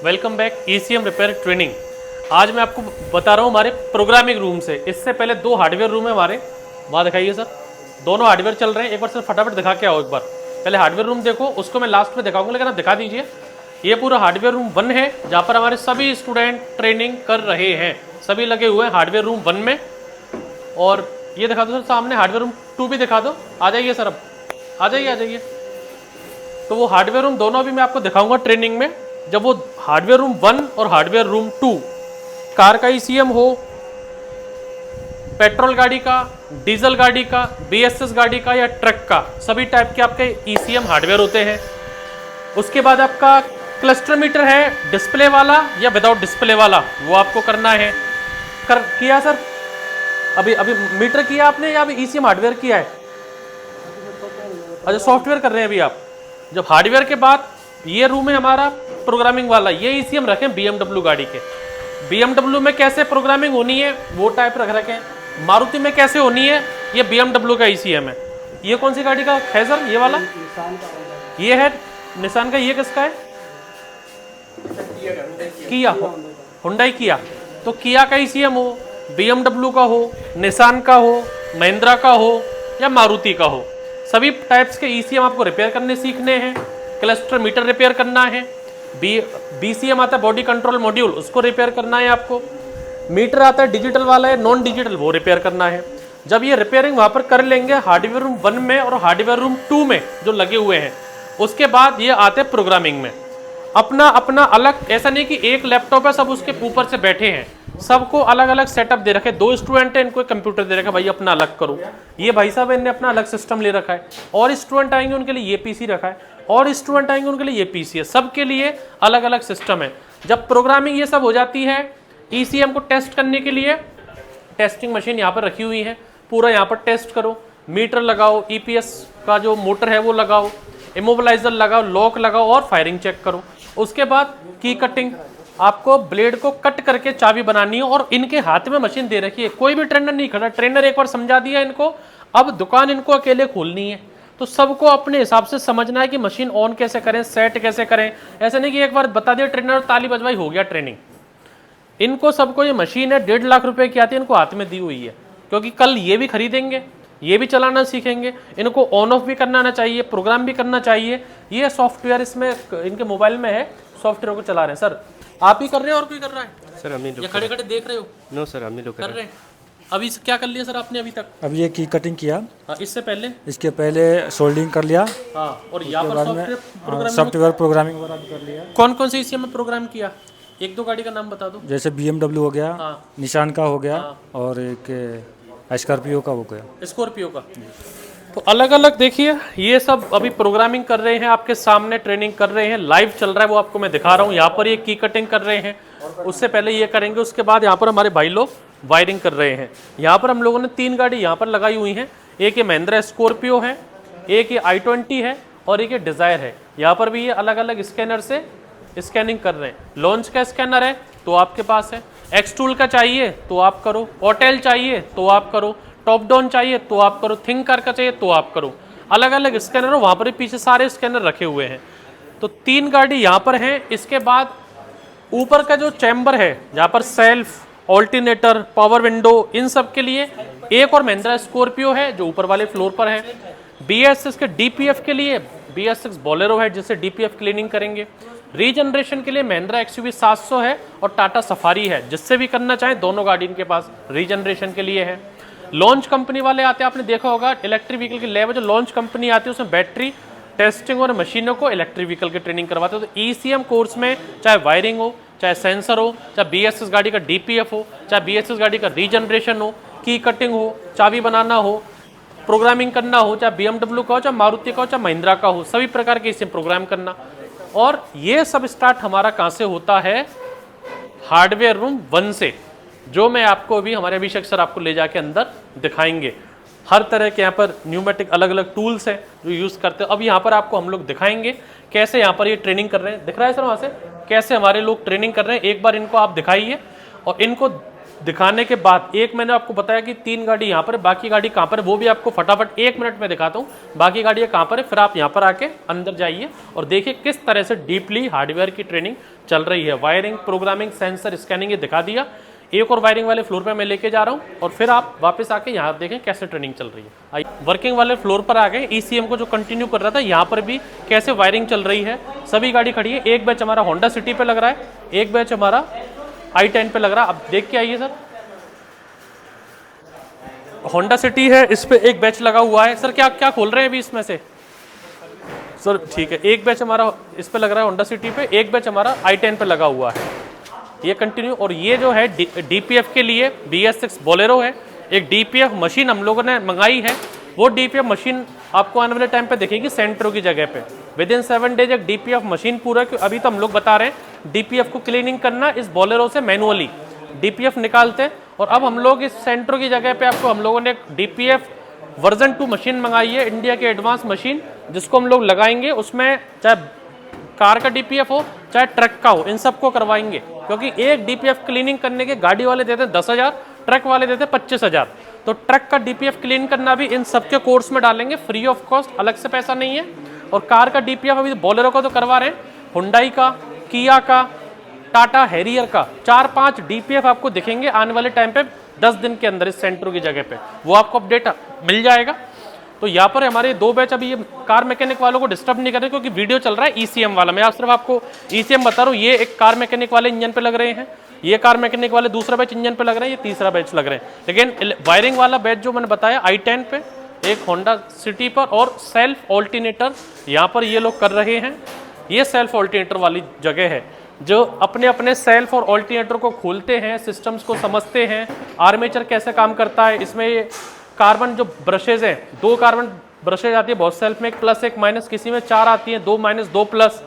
Welcome back ECM repair training. आज मैं आपको बता रहा हूँ हमारे प्रोग्रामिंग रूम से। इससे पहले दो हार्डवेयर रूम है हमारे, वहाँ दिखाइए सर। दोनों हार्डवेयर चल रहे हैं, एक बार सर फटाफट दिखा के आओ। एक बार पहले हार्डवेयर रूम देखो, उसको मैं लास्ट में दिखाऊंगा, लेकिन आप दिखा दीजिए। ये पूरा हार्डवेयर रूम 1 है, जहाँ पर हमारे सभी स्टूडेंट ट्रेनिंग कर रहे हैं, सभी लगे हुए हैं हार्डवेयर रूम 1 में। और ये दिखा दो सर सामने, हार्डवेयर रूम 2 भी दिखा दो। आ जाइए सर, अब आ जाइए। तो वो हार्डवेयर रूम दोनों अभी मैं आपको दिखाऊंगा ट्रेनिंग में। जब वो हार्डवेयर रूम 1 और हार्डवेयर रूम 2 कार का ईसीएम हो, पेट्रोल गाड़ी का, डीजल गाड़ी का, बीएसएस गाड़ी का या ट्रक का, सभी टाइप के आपके ईसीएम हार्डवेयर होते हैं। उसके बाद आपका क्लस्टर मीटर है, डिस्प्ले वाला या विदाउट डिस्प्ले वाला, वो आपको करना है। किया सर? अभी मीटर किया आपने या अभी ईसीएम हार्डवेयर किया है? अच्छा, सॉफ्टवेयर कर रहे हैं अभी आप। जब हार्डवेयर के बाद ये रूम है हमारा प्रोग्रामिंग वाला, ये ईसीएम रखे बीएमडब्ल्यू गाड़ी के। बीएमडब्ल्यू में कैसे प्रोग्रामिंग होनी है वो टाइप रख रखे हैं। मारुति में कैसे होनी है, ये बीएमडब्ल्यू का ईसीएम है। ये कौन सी गाड़ी का है सर? ये वाला ये है निसान का। ये किसका है? किया, हुंडई किया। तो किया का ईसीएम हो, बीएमडब्ल्यू का हो, निसान का हो, महिंद्रा का हो या मारुति का हो, सभी टाइप्स के ईसीएम आपको रिपेयर करने सीखने हैं। क्लस्टर मीटर रिपेयर करना है, बीसीएम आता है बॉडी कंट्रोल मॉड्यूल, उसको रिपेयर करना है आपको। मीटर आता है डिजिटल वाला है, नॉन डिजिटल, वो रिपेयर करना है। जब ये रिपेयरिंग वहाँ पर कर लेंगे हार्डवेयर रूम 1 में और हार्डवेयर रूम 2 में जो लगे हुए हैं, उसके बाद ये आते हैं प्रोग्रामिंग में। अपना अपना अलग, ऐसा नहीं कि एक लैपटॉप है सब उसके ऊपर से बैठे हैं, सबको अलग अलग सेटअप दे रखे। 2 स्टूडेंट है, इनको कंप्यूटर दे रखा है, भाई अपना अलग करो। ये भाई साहब इनने अपना अलग सिस्टम ले रखा है। और स्टूडेंट आएंगे उनके लिए ये पीसी रखा है, और स्टूडेंट आएंगे उनके लिए ये पीसी है। सबके लिए अलग अलग सिस्टम है। जब प्रोग्रामिंग ये सब हो जाती है, ईसीएम को टेस्ट करने के लिए टेस्टिंग मशीन यहाँ पर रखी हुई है, पूरा यहाँ पर टेस्ट करो। मीटर लगाओ, ईपीएस का जो मोटर है वो लगाओ, इमोबिलाइजर लगाओ, लॉक लगाओ और फायरिंग चेक करो। उसके बाद की कटिंग, आपको ब्लेड को कट करके चाबी बनानी है। और इनके हाथ में मशीन दे रखी है, कोई भी ट्रेनर नहीं खड़ा। ट्रेनर एक बार समझा दिया इनको, अब दुकान इनको अकेले खोलनी है। तो सबको अपने हिसाब से समझना है कि मशीन ऑन कैसे करें, सेट कैसे करें। ऐसा नहीं कि एक बार बता दिया ट्रेनर, ताली बजवाई, हो गया ट्रेनिंग। इनको सबको, ये मशीन है 1.5 लाख रुपए की आती है, इनको हाथ में दी हुई है, क्योंकि कल ये भी खरीदेंगे, ये भी चलाना सीखेंगे। इनको ऑन ऑफ भी करना चाहिए, प्रोग्राम भी करना चाहिए। ये सॉफ्टवेयर इसमें इनके मोबाइल में है, सॉफ्टवेयर को चला रहे हैं। सर आप ही कर रहे हैं और कोई कर रहा है? सर हम नहीं लोग खड़े खड़े देख रहे हो? नो सर, हम नहीं लोग कर रहे हैं। अभी क्या कर लिया सर आपने अभी तक? अब ये की कटिंग किया। हाँ, इससे पहले? इसके पहले सोल्डिंग कर लिया। हाँ, और यहाँ पर सॉफ्टवेयर प्रोग्रामिंग वगैरह भी कर लिया। कौन कौन से ईसीएम में प्रोग्राम किया? एक दो गाड़ी का नाम बता दो। जैसे बीएमडब्ल्यू हो गया, हाँ। निशान का हो गया, हाँ। और एक स्कॉर्पियो का हो गया। स्कॉर्पियो का। तो अलग अलग देखिए, ये सब अभी प्रोग्रामिंग कर रहे हैं, आपके सामने ट्रेनिंग कर रहे हैं, लाइव चल रहा है, वो आपको मैं दिखा रहा हूँ। यहाँ पर ये की कटिंग कर रहे हैं, उससे पहले ये करेंगे। उसके बाद यहाँ पर हमारे भाई लोग वायरिंग कर रहे हैं। यहाँ पर हम लोगों ने 3 गाड़ी यहाँ पर लगाई हुई हैं। एक ये महिंद्रा स्कॉर्पियो है, एक ये i20 है और एक ये डिज़ायर है। यहाँ पर भी ये अलग अलग स्कैनर से स्कैनिंग कर रहे हैं। लॉन्च का स्कैनर है तो आपके पास है, एक्स टूल का चाहिए तो आप करो, ऑटेल चाहिए तो आप करो, टॉप डाउन चाहिए तो आप करो, थिंकर का चाहिए तो आप करो। अलग अलग स्कैनर हो, वहाँ पर पीछे सारे स्कैनर रखे हुए हैं। तो 3 गाड़ी यहाँ पर हैं। इसके बाद ऊपर का जो चैम्बर है, जहाँ पर सेल्फ, ऑल्टरनेटर, पावर विंडो, इन सब के लिए एक और महिंद्रा स्कॉर्पियो है जो ऊपर वाले फ्लोर पर है। बीएसएस के डीपीएफ के लिए बीएसएस बोलेरो है, जिससे डीपीएफ क्लीनिंग करेंगे। रीजनरेशन के लिए महिंद्रा एक्सयूवी 700 है और टाटा सफारी है, जिससे भी करना चाहें, दोनों गाड़ी इनके पास रीजनरेशन के लिए है। लॉन्च कंपनी वाले आते हैं, आपने देखा होगा इलेक्ट्रिक व्हीकल की लैब है, जो लॉन्च कंपनी आती है उसमें बैटरी टेस्टिंग और मशीनों को इलेक्ट्रिक व्हीकल की ट्रेनिंग करवाते हैं। तो ईसीएम कोर्स में चाहे वायरिंग हो, चाहे सेंसर हो, चाहे बीएसएस गाड़ी का डीपीएफ हो, चाहे बीएसएस गाड़ी का रीजनरेशन हो, की कटिंग हो, चाबी बनाना हो, प्रोग्रामिंग करना हो, चाहे बीएमडब्ल्यू का हो, चाहे मारुति का हो, चाहे महिंद्रा का हो, सभी प्रकार के ईसीएम प्रोग्राम करना। और ये सब स्टार्ट हमारा कहाँ से होता है? हार्डवेयर रूम 1 से, जो मैं आपको अभी हमारे अभिषेक सर आपको ले जाके अंदर दिखाएंगे। हर तरह के यहाँ पर न्यूमेटिक अलग अलग टूल्स हैं जो यूज़ करते हैं। अब यहाँ पर आपको हम लोग दिखाएंगे कैसे यहाँ पर ये ट्रेनिंग कर रहे हैं। दिख रहा है सर वहाँ से कैसे हमारे लोग ट्रेनिंग कर रहे हैं? एक बार इनको आप दिखाइए और इनको दिखाने के बाद एक मैंने आपको बताया कि 3 गाड़ी यहाँ पर है, बाकी गाड़ी कहाँ पर है वो भी आपको फटाफट 1 मिनट में दिखाता हूँ। बाकी गाड़ियाँ कहाँ पर है, फिर आप यहाँ पर आके अंदर जाइए और देखिए किस तरह से डीपली हार्डवेयर की ट्रेनिंग चल रही है। वायरिंग, प्रोग्रामिंग, सेंसर, स्कैनिंग ये दिखा दिया। एक और वायरिंग वाले फ्लोर पे मैं लेके जा रहा हूँ और फिर आप वापस आके यहाँ देखें कैसे ट्रेनिंग चल रही है। आइए वर्किंग वाले फ्लोर पर आ गए। ECM को जो कंटिन्यू कर रहा था, यहाँ पर भी कैसे वायरिंग चल रही है। सभी गाड़ी खड़ी है। एक बैच हमारा होंडा सिटी पे लग रहा है, एक बैच हमारा i10 पे लग रहा है। अब देख के आइए सर, होंडा सिटी है, इस पे एक बैच लगा हुआ है। सर क्या क्या खोल रहे हैं अभी इसमें से? सर ठीक है, एक बैच हमारा इस पे लग रहा है होंडा सिटी पे, एक बैच हमारा i10 पे लगा हुआ है। ये कंटिन्यू। और ये जो है DPF के लिए BS6 बोलेरो है। एक DPF मशीन हम लोगों ने मंगाई है, वो DPF मशीन आपको आने वाले टाइम पे दिखेगी सेंट्रो की जगह पे। विदिन 7 डेज एक DPF मशीन पूरा, अभी तो हम लोग बता रहे हैं DPF को क्लीनिंग करना इस बोलेरो से मैनुअली DPF निकालते हैं। और अब हम लोग इस सेंट्रो की जगह पे आपको हम लोगों ने एक DPF वर्जन 2 मशीन मंगाई है, इंडिया की एडवांस मशीन, जिसको हम लोग लगाएंगे। उसमें चाहे कार का DPF हो चाहे ट्रक का हो, इन सबको करवाएंगे। क्योंकि एक DPF क्लीनिंग करने के गाड़ी वाले देते हैं 10,000, ट्रक वाले देते हैं 25,000। तो ट्रक का DPF क्लीन करना भी इन सबके कोर्स में डालेंगे, फ्री ऑफ कॉस्ट, अलग से पैसा नहीं है। और कार का DPF अभी बोलेरो का तो करवा रहे हैं, हुंडई का, किया का, टाटा हैरियर का 4-5 DPF आपको दिखेंगे आने वाले टाइम पे 10 दिन के अंदर इस सेंट्रो की जगह पे, वो आपको अपडेट मिल जाएगा। तो यहाँ पर हमारे 2 बैच अभी ये कार मैकेनिक वालों को डिस्टर्ब नहीं कर रहे क्योंकि वीडियो चल रहा है ECM वाला। मैं सिर्फ आपको ECM बता रहा हूँ। ये एक कार मैकेनिक वाले इंजन पे लग रहे हैं, ये कार मैकेनिक वाले दूसरा बैच इंजन पे लग रहे हैं, ये तीसरा बैच लग रहे हैं। लेकिन वायरिंग वाला बैच जो मैंने बताया i10 पे, एक होंडा सिटी पर और सेल्फ ऑल्टरनेटर यहाँ पर ये लोग कर रहे हैं। ये सेल्फ ऑल्टरनेटर वाली जगह है, जो अपने अपने सेल्फ और ऑल्टरनेटर को खोलते हैं, सिस्टम्स को समझते हैं, आर्मेचर कैसे काम करता है। इसमें कार्बन जो ब्रशेज हैं, 2 कार्बन ब्रशेज आती है बहुत सेल्फ में, एक प्लस एक माइनस, किसी में 4 आती हैं, 2 माइनस 2 प्लस।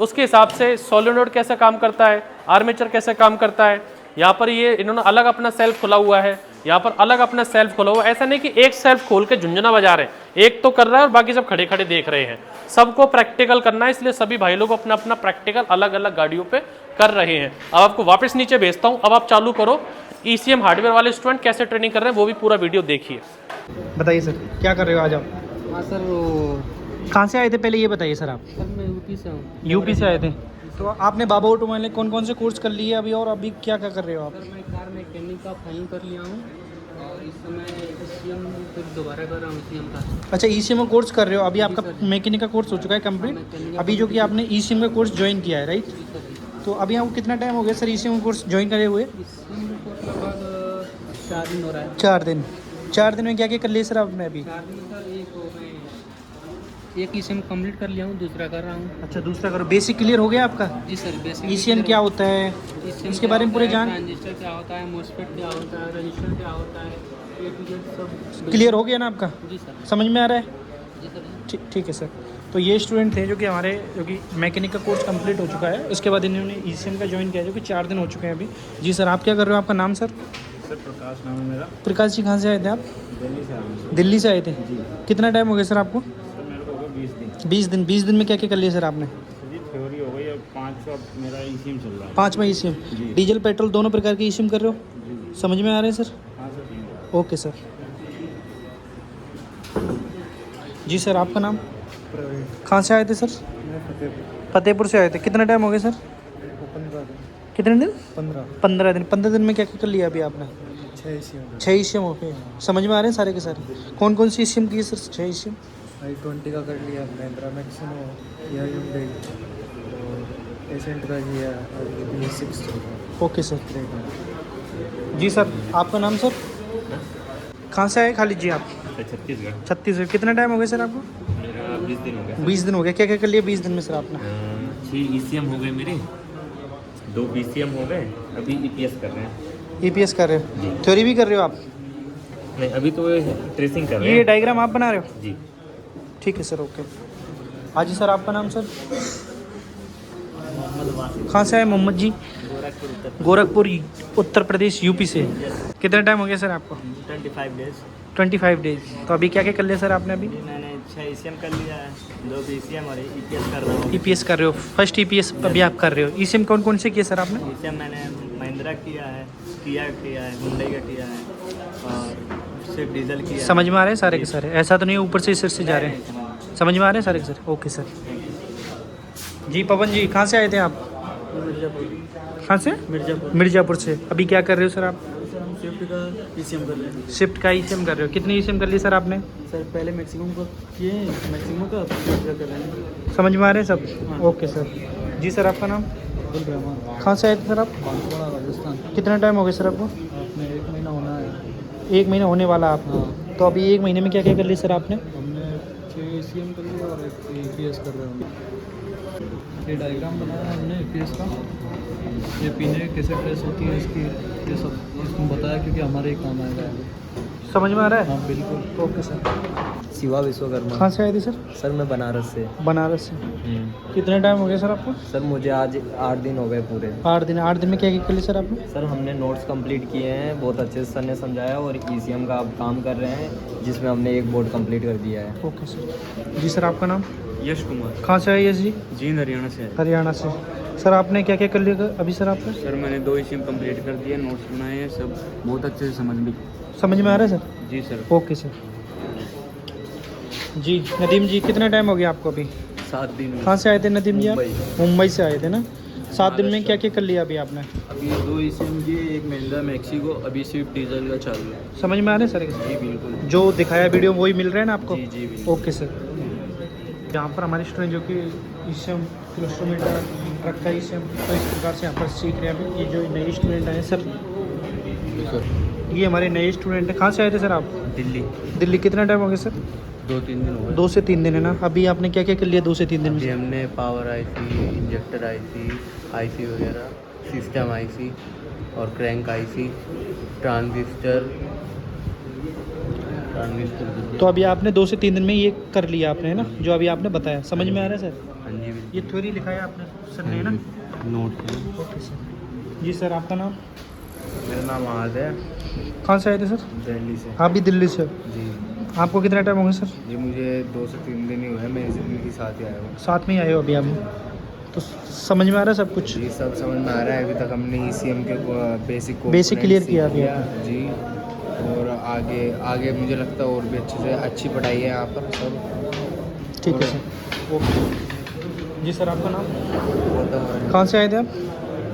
उसके हिसाब से सोलेनोइड कैसे काम करता है, आर्मेचर कैसे काम करता है। यहाँ पर ये इन्होंने अलग अपना सेल्फ खुला हुआ है, यहाँ पर अलग अपना सेल्फ खुला हुआ है। ऐसा नहीं कि एक सेल्फ खोल के झुंझुना बजा रहे हैं, एक तो कर रहा है और बाकी सब खड़े खड़े देख रहे हैं। सबको प्रैक्टिकल करना है, इसलिए सभी भाई लोग अपना अपना प्रैक्टिकल अलग अलग गाड़ियों पे कर रहे हैं। अब आपको वापस नीचे भेजता हूँ, अब आप चालू करो। ECM हार्डवेयर वाले स्टूडेंट कैसे ट्रेनिंग कर रहे हैं वो भी पूरा वीडियो देखिए। बताइए सर, क्या कर रहे हो आज आप? हाँ सर, वो कहाँ से आए थे पहले ये बताइए सर आप। सर मैं यूपी से हूँ। यूपी से आए थे, तो आपने बाबा ऑटोमोबाइल में कौन कौन से कोर्स कर लिए अभी, और अभी क्या क्या कर रहे हो आप? सर मैं कार मैकेनिक का फाइनल कर लिया हूँ और इस समय ECM फिर दोबारा कर रहा हूँ ECM का। अच्छा, ECM का कोर्स कर रहे हो अभी, आपका मैकेनिक का कोर्स हो चुका है कंप्लीट अभी, जो कि आपने ECM का कोर्स ज्वाइन किया है, राइट? तो अभी आपको कितना टाइम हो गया सर ECM का कोर्स ज्वाइन करे हुए? ECM को लगभग 4 दिन हो रहा है। 4 दिन। 4 दिन में क्या क्या कर लिया सर आपने अभी? 4 दिन सर, एक ECM कंप्लीट कर लिया हूँ, दूसरा कर रहा हूँ। अच्छा, दूसरा करो। बेसिक क्लियर हो गया आपका? जी सर, बेसिक। ECM क्या होता है इसके बारे में पूरे जान? ट्रांजिस्टर क्या होता है, मोस्फेट क्या होता है, रजिस्टर क्या होता है, A to Z सब क्लियर हो गया ना आपका? जी सर। समझ में आ रहा है? जी सर। ठीक है सर। तो ये स्टूडेंट थे जो कि मैकेनिक का कोर्स कंप्लीट हो चुका है, उसके बाद इन्होंने ECM का ज्वाइन किया, जो कि 4 दिन हो चुके हैं अभी। जी सर, आप क्या कर रहे हो? आपका नाम सर? सर प्रकाश नाम है मेरा। प्रकाश जी, कहाँ से आए थे आप? दिल्ली से आया हूँ। दिल्ली से आए थे। कितना टाइम हो गया सर आपको? सर मेरे को हो गया 20 दिन। 20 दिन। 20 दिन में क्या क्या कर लिया सर आपने? जी थ्योरी हो गई, अब 5 अब मेरा ECM चल रहा है। 5वां ECM। डीजल पेट्रोल दोनों प्रकार के ECM कर रहे हो? जी समझ में आ रहे हैं सर? हाँ सर, ठीक है। Okay sir. जी सर, आपका नाम? कहाँ से आए थे सर? फतेहपुर से आए थे। कितना टाइम हो गया सर? 15 दिन। कितने दिन? 15। 15 दिन। 15 दिन में क्या क्या कर लिया अभी आपने? 6 ECM हो गए। समझ में आ रहे हैं सारे के सारे? कौन कौन सी ECM की है सर? 6 ECM। i20 का कर लिया, महिंद्रा मैक्सिमो, या Hyundai, और एसेंट का किया, और ये BS6। Okay sir. जी सर, आपका नाम सर? कहाँ से आए खालिद जी आप? छत्तीसगढ़। छत्तीसगढ़। कितना टाइम हो गया सर आपको? मेरा 20 दिन हो गया। 20 दिन हो गया। क्या क्या कर लिया 20 दिन में सर आपने? 6 ECM हो गए मेरे, 2 BCM हो गए, अभी EPS कर रहे हैं। EPS कर रहे हो? थ्योरी भी कर रहे हो आप? नहीं, अभी तो ट्रेसिंग कर रहे ये हैं। डायग्राम आप बना रहे हो? जी ठीक है सर, ओके। हाँ जी सर, आपका नाम सर? कहाँ से आए मोहम्मद जी? गोरखपुर, उत्तर प्रदेश, यूपी से। कितना टाइम हो गया सर आपको? 25 डेज। 25 डेज। तो अभी क्या क्या कर लिया सर आपने अभी? मैंने 6 ECM कर लिया है, 2 BCM और EPS कर रहा हूँ। EPS कर रहे हो? फर्स्ट EPS अभी आप कर रहे हो। ECM कौन कौन से किए सर आपने? ECM मैंने महिंद्रा किया है, किया है, हुंडई का किया है और सिर्फ डीजल किया है। समझ में आ रहे हैं सारे के सारे? ऐसा तो नहीं है ऊपर से सिर से जा रहे हैं? समझ में आ रहे हैं सारे के सारे? Okay sir. जी पवन जी, कहाँ से आए थे आप? कहाँ से? मिर्ज़ापुर से। अभी क्या कर रहे हो सर आप? शिफ्ट का ईसीएम कर रहे हैं शिफ्ट का ईसीएम कर रहे हो। कितनी ईसीएम कर ली सर आपने? सर। पहले मैक्सिमम का किए, मैक्सिमम का शिफ्ट का कर रहे हैं। समझ में आ रहे हैं सब? Okay sir. जी सर, आपका नाम? अब्दुल रहमान, कहाँ से आए थे सर आप? बांसवाड़ा, राजस्थान। कितना टाइम हो गया सर आपको? आपने 1 महीना होना है। 1 महीना होने वाला आपको। हाँ। तो अभी 1 महीने में क्या क्या कर लिया सर आपने? हमने 6 ईसीएम कर लिया और 1 ईपीएस कर रहे हैं। ये डायग्राम बनाया है हमने ईपीएस का। ये पीने कैसे प्रेस होती है इसकी, ये सब इसको बताया क्योंकि हमारे ही काम आएगा। समझ में आ रहा है? हाँ बिल्कुल। Okay sir. शिवा विश्वकर्मा। कहाँ से आए थे सर? सर मैं बनारस से। बनारस से। कितना टाइम हो गया सर आपको? सर मुझे आज 8 दिन हो गए पूरे। 8 दिन। 8 दिन में क्या क्या कर लिया सर आपने? सर हमने नोट्स कंप्लीट किए हैं, बहुत अच्छे से सर ने समझाया और ईसीएम का अब काम कर रहे हैं जिसमें हमने एक बोर्ड कंप्लीट कर दिया है। Okay sir. जी सर, आपका नाम? यश कुमार। कहाँ से आए यश जी? जींद हरियाणा से है। हरियाणा से। सर आपने क्या क्या कर लिया अभी सर आपने? सर मैंने 2 ईसीएम कंप्लीट कर दिए, नोट्स बनाए हैं, सब बहुत अच्छे से समझ में आ रहा है सर? जी सर। Okay sir. जी नदीम जी, कितना टाइम हो गया आपको अभी? 7 दिन। कहाँ से आए थे नदीम जी आप? मुंबई से आए थे ना? 7 दिन में महाराष्ट्र। क्या क्या कर लिया अभी आपने? अभी 2 ईसीएम किए, 1 महिंद्रा मैक्सिको, अभी सिर्फ डीजल का चालू है। समझ में आ रहा है सर? जी बिल्कुल। जो दिखाया वीडियो वही मिल रहा है ना आपको? जी जी बिल्कुल। Okay sir. यहाँ पर हमारे स्टूडेंट जो कि ईसीएम किलोमीटर ट्रक का ईसीएम तो इस प्रकार से यहाँ पर सीख रहे हैं अभी। ये जो नए स्टूडेंट आए सर, ये हमारे नए स्टूडेंट हैं। कहाँ से आए थे सर आप? दिल्ली। दिल्ली। कितना टाइम हो गया सर? 2-3 दिन हो गए। 2 से 3 दिन है ना? अभी आपने क्या क्या कर लिया 2 से 3 दिन अभी में? हमने पावर आईसी, इंजेक्टर आईसी वगैरह, सिस्टम आईसी और क्रैंक आईसी, ट्रांजिस्टर। तो अभी आपने 2 से 3 दिन में ये कर लिया आपने, है ना? जो अभी आपने बताया। समझ में आ रहा है सर? हाँ जी बिल्कुल। ये थ्योरी लिखाया आपने सर ने, है ना? नोट है। Okay sir. जी सर, आपका नाम? मेरा नाम आहद है, कहाँ से आए थे सर? दिल्ली से। आप भी दिल्ली से? जी आपको कितना टाइम हो गया सर? जी मुझे 2 से 3 दिन ही हुए, मैं इनके साथ ही आया हूँ। साथ में ही आए हो अभी आप? तो समझ में आ रहा है सब कुछ? जी सब समझ में आ रहा है। अभी तक हमने ईसीएम के बेसिक क्लियर किया अभी जी। और आगे मुझे लगता है और भी अच्छे से अच्छी पढ़ाई है यहाँ पर सब। ठीक है सर। ओके। जी सर, आपका नाम? बहुत कहाँ से आए थे आप?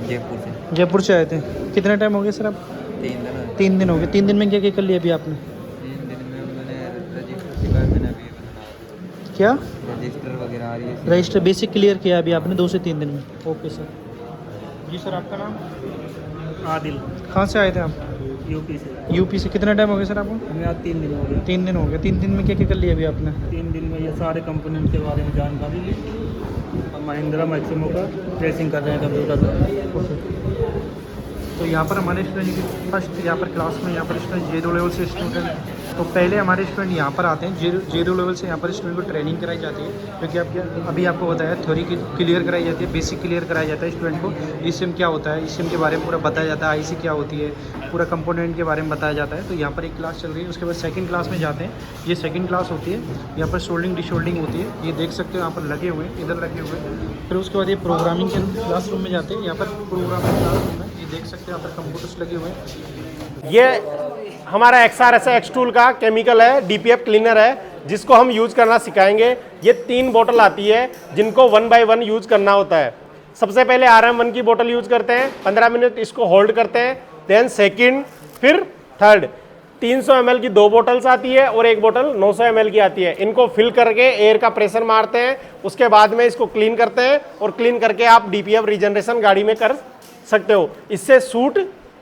जयपुर से। जयपुर से आए थे। कितना टाइम हो गया सर आप? 3 दिन। 3 दिन हो गए। 3 दिन में क्या क्या कर लिया अभी आपने? 3 दिन में मैंने रजिस्टर सिखा, मैंने अभी बना क्या? रजिस्टर वगैरह आ रही है। रजिस्टर बेसिक क्लियर किया अभी आपने 2 से 3 दिन में? Okay sir. जी सर, आपका नाम? आदिल, कहाँ से आए थे आप? यूपी से। यूपी से। कितना टाइम हो गया सर आपको? हमें आज 3 दिन हो गए। 3 दिन हो गए। 3 दिन में क्या क्या कर लिया अभी आपने? 3 दिन में ये सारे कंपोनेंट के बारे में जानकारी ली और महिंद्रा मैक्सिमो का ट्रेसिंग कर रहे हैं कंप्यूटर पर। तो यहाँ पर हमारे स्टूडेंट फर्स्ट यहाँ पर क्लास में यहाँ पर स्टूडेंट 0 लेवल से स्टूडेंट, तो पहले हमारे स्टूडेंट यहाँ पर आते हैं 0 लेवल से। यहाँ पर स्टूडेंट को ट्रेनिंग कराई जाती है, क्योंकि अभी आपको बताया थ्योरी की क्लियर कराई जाती है, बेसिक क्लियर कराया जाता है स्टूडेंट को। ईसीएम क्या होता है, ईसीएम के बारे में पूरा बताया जाता है, आईसी क्या होती है, पूरा कंपोनेंट के बारे में बताया जाता है। तो यहाँ पर एक क्लास चल रही है। उसके बाद सेकंड क्लास में जाते हैं। ये सेकंड क्लास होती है। यहाँ पर सोल्डिंग डिशोल्डिंग होती है। ये देख सकते हो यहाँ पर लगे हुए हैं, इधर लगे हुए हैं। फिर उसके बाद ये प्रोग्रामिंग के क्लासरूम में जाते हैं। यहाँ पर प्रोग्रामिंग क्लासरूम है, ये देख सकते हो यहाँ पर कंप्यूटर्स लगे हुए हैं। ये हमारा XRS एक्स टूल का केमिकल है, DPF क्लीनर है, जिसको हम यूज करना सिखाएंगे। ये 3 बोतल आती है जिनको 1 बाय 1 यूज करना होता है। सबसे पहले RM1 की बोतल यूज करते हैं, 15 मिनट इसको होल्ड करते हैं, देन सेकंड, फिर थर्ड। 300 ml की 2 बोतल्स आती है और 1 बोतल 900 ml की आती है। इनको फिल करके एयर का प्रेशर मारते हैं, उसके बाद में इसको क्लीन करते हैं और क्लीन करके आप DPF रीजनरेशन गाड़ी में कर सकते हो। इससे सूट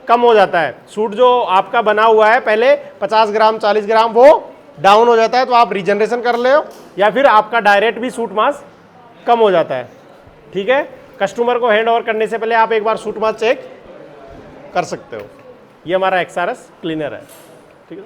कम हो जाता है। सूट जो आपका बना हुआ है पहले 50 ग्राम 40 ग्राम वो डाउन हो जाता है, तो आप रीजनरेशन कर ले, या फिर आपका डायरेक्ट भी सूट मास कम हो जाता है। ठीक है, कस्टमर को हैंड ओवर करने से पहले आप एक बार सूट मास चेक कर सकते हो। ये हमारा XRS क्लीनर है। ठीक है।